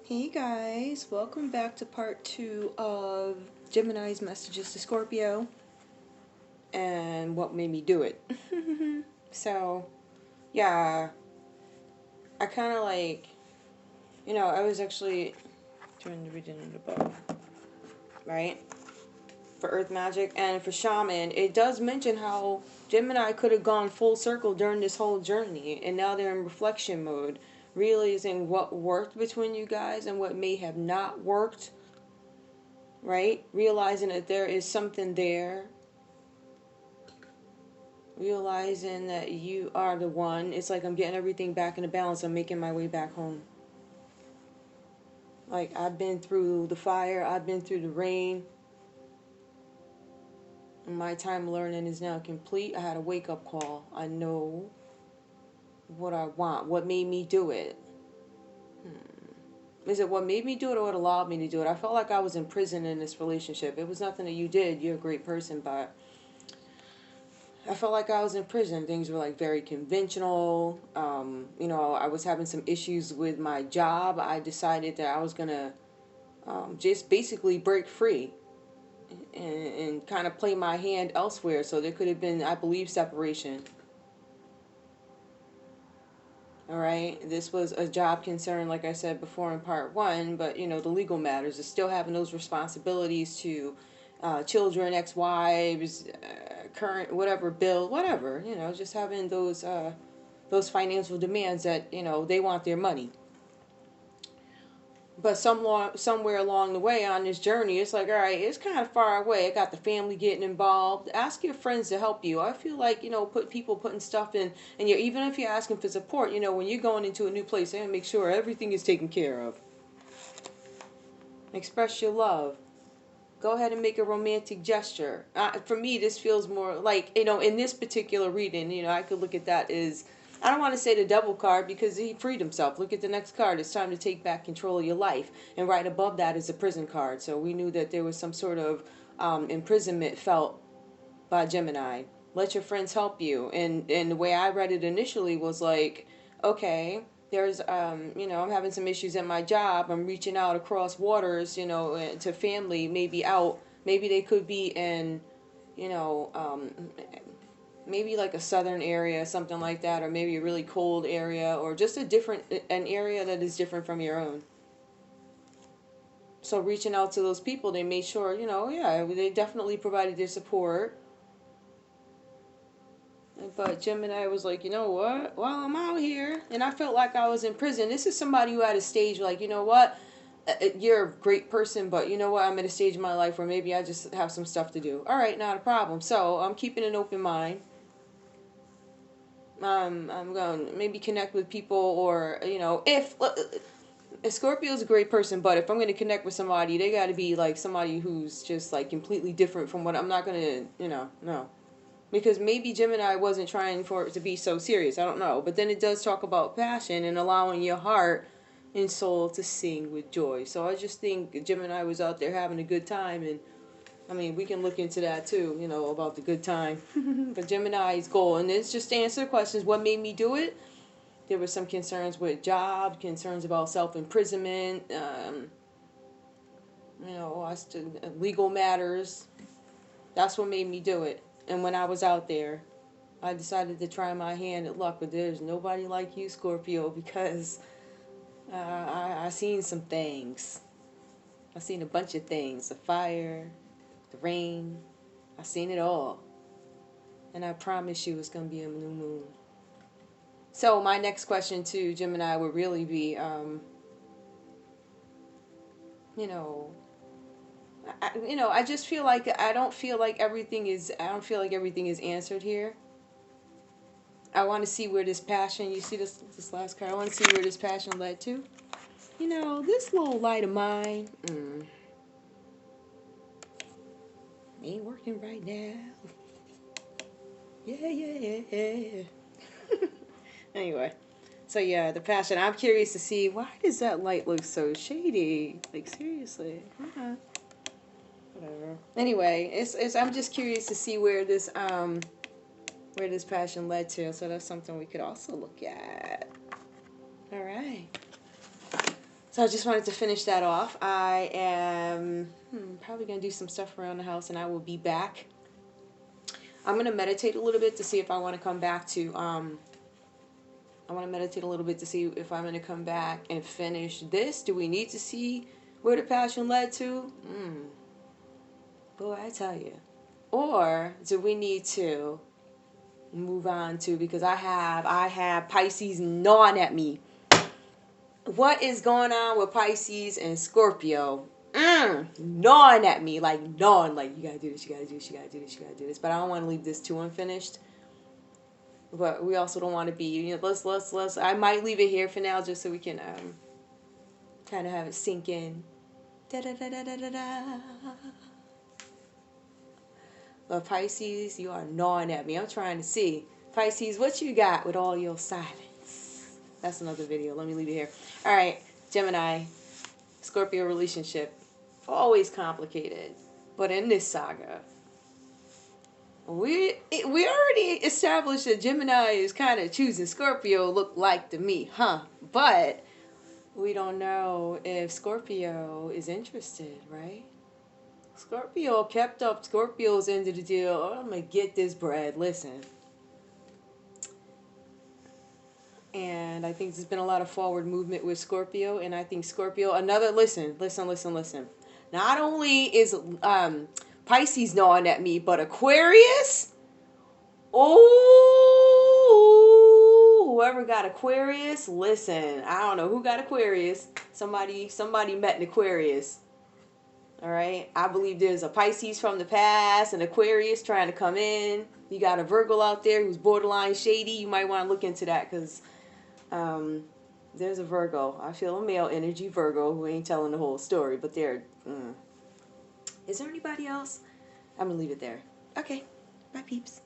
Hey guys, welcome back to part 2 of Gemini's messages to Scorpio and what made me do it. So, yeah, I kind of I was actually doing the reading above, right? For Earth Magic and for Shaman, it does mention how Gemini could have gone full circle during this whole journey, and now they're in reflection mode, realizing what worked between you guys and what may have not worked, right? Realizing that there is something there. Realizing that you are the one. It's like I'm getting everything back into balance. I'm making my way back home. Like, I've been through the fire. I've been through the rain. And my time learning is now complete. I had a wake-up call. I know what I want. What made me do it? Is it what made me do it or what allowed me to do it? I felt like I was in prison in this relationship. It was nothing that you did. You're a great person, but I felt like I was in prison. Things were like very conventional. I was having some issues with my job. I decided that I was going to just basically break free and kind of play my hand elsewhere. So there could have been, I believe, separation. All right. This was a job concern, like I said before in part 1, but, the legal matters is still having those responsibilities to children, ex-wives, current, whatever bill, whatever, just having those financial demands that, they want their money. But somewhere along the way on this journey, it's like, all right, it's kind of far away. I got the family getting involved. Ask your friends to help you. I feel like, putting stuff in, and even if you're asking for support, when you're going into a new place, they make sure everything is taken care of. Express your love. Go ahead and make a romantic gesture. For me, this feels more like, in this particular reading, I could look at that as, I don't want to say the devil card because he freed himself. Look at the next card. It's time to take back control of your life. And right above that is the prison card. So we knew that there was some sort of imprisonment felt by Gemini. Let your friends help you. And the way I read it initially was like, okay, there's, I'm having some issues at my job. I'm reaching out across waters, to family, maybe they could be in, maybe like a southern area, something like that, or maybe a really cold area, or just an area that is different from your own. So reaching out to those people, they made sure, they definitely provided their support. But Gemini was like, you know what? While I'm out here, and I felt like I was in prison. This is somebody who had a stage like, you know what? You're a great person, but you know what? I'm at a stage in my life where maybe I just have some stuff to do. All right, not a problem. So I'm keeping an open mind. I'm going to maybe connect with people, or, if Scorpio's a great person, but if I'm going to connect with somebody, they got to be like somebody who's just like completely different from what I'm not going to, no. Because maybe Gemini wasn't trying for it to be so serious. I don't know. But then it does talk about passion and allowing your heart and soul to sing with joy. So I just think Gemini was out there having a good time. And, I mean, we can look into that too, about the good time. But Gemini's goal, and it's just to answer the questions, what made me do it? There were some concerns with job, concerns about self-imprisonment, legal matters. That's what made me do it. And when I was out there, I decided to try my hand at luck, but there's nobody like you, Scorpio, because I seen some things. I seen a bunch of things. The fire, the rain. I seen it all. And I promise you it's going to be a new moon. So my next question to Gemini would really be, I just feel like I don't feel like everything is answered here. I want to see where this passion, you see this last card, I want to see where this passion led to. This little light of mine, ain't working right now. Yeah. Anyway, so yeah, the passion. I'm curious to see, why does that light look so shady? Like, seriously. Whatever. Anyway, I'm just curious to see where this passion led to. So that's something we could also look at. All right. So I just wanted to finish that off. I am probably going to do some stuff around the house, and I will be back. I'm going to meditate a little bit to see if I want to come back to, I want to meditate a little bit to see if I'm going to come back and finish this. Do we need to see where the passion led to? Boy, I tell you. Or do we need to move on to, because I have Pisces gnawing at me. What is going on with Pisces and Scorpio? Gnawing at me, like gnawing, like you gotta do this, you gotta do this, you gotta do this, you gotta do this. But I don't want to leave this too unfinished. But we also don't want to be, you know, let's. I might leave it here for now, just so we can kind of have it sink in. Da da da da da da da. But Pisces, you are gnawing at me. I'm trying to see, Pisces, what you got with all your silence. That's another video. Let me leave it here. All right, Gemini, Scorpio relationship. Always complicated. But in this saga, we already established that Gemini is kind of choosing Scorpio look like to me, huh? But we don't know if Scorpio is interested, right? Scorpio kept up Scorpio's end of the deal. Oh, I'm going to get this bread. Listen. And I think there's been a lot of forward movement with Scorpio. And I think Scorpio, listen. Not only is Pisces gnawing at me, but Aquarius? Oh, whoever got Aquarius, listen. I don't know who got Aquarius. Somebody met an Aquarius. All right. I believe there's a Pisces from the past, an Aquarius trying to come in. You got a Virgo out there who's borderline shady. You might want to look into that, because there's a Virgo. I feel a male energy Virgo who ain't telling the whole story, but they're... Is there anybody else? I'm going to leave it there. Okay. Bye, peeps.